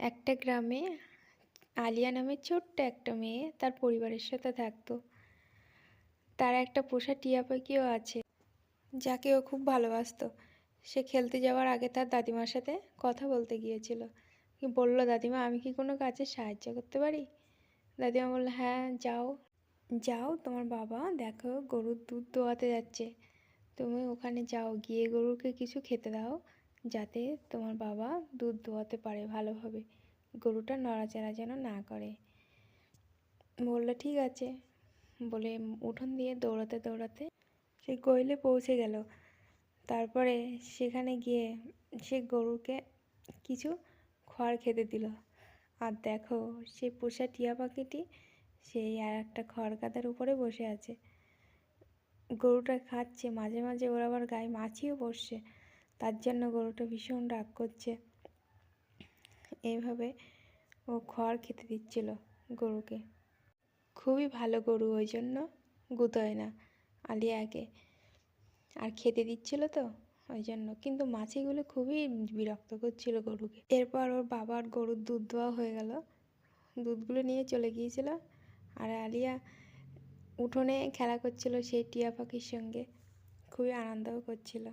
একটা গ্রামে আলিয়া নামের ছোট্ট একটা মেয়ে তার পরিবারের সাথে থাকতো। তার একটা পোষা টিয়া পাখিও আছে, যাকে ও খুব ভালোবাসতো। সে খেলতে যাওয়ার আগে তার দাদিমার সাথে কথা বলতে গিয়েছিল। বলল, দাদিমা, আমি কি কোনো কাজে সাহায্য করতে পারি? দাদিমা বলল, হ্যাঁ, যাও যাও, তোমার বাবা দেখো গরুর দুধ দোয়াতে যাচ্ছে, তুমি ওখানে যাও, গিয়ে গরুকে কিছু খেতে দাও, যাতে তোমার বাবা দুধ দোয়াতে পারে ভালোভাবে, গরুটা নড়াচড়া যেন না করে। বললো, ঠিক আছে বলে উঠোন দিয়ে দৌড়াতে দৌড়াতে সে গোইলে পৌঁছে গেল। তারপরে সেখানে গিয়ে সে গরুকে কিছু খড় খেতে দিল। আর দেখো, সে পোষা টিয়া পাখিটি সেই আর একটা খড় গাদার উপরে বসে আছে, গরুটা খাচ্ছে। মাঝে মাঝে ওর আবার গায়ে মাছিও বসছে, তার জন্য গরুটা ভীষণ রাগ করছে। এইভাবে ও খড় খেতে দিচ্ছিল গরুকে। খুবই ভালো গরু, ওই জন্য গুতোয় না আলিয়াকে, আর খেতে দিচ্ছিল তো ওই জন্য। কিন্তু মাছিগুলো খুবই বিরক্ত করছিল গরুকে। এরপর ওর বাবার গরুর দুধ দেওয়া হয়ে গেল, দুধগুলো নিয়ে চলে গিয়েছিল। আর আলিয়া উঠোনে খেলা করছিল সেই টিয়া পাখির সঙ্গে, খুবই আনন্দও করছিল।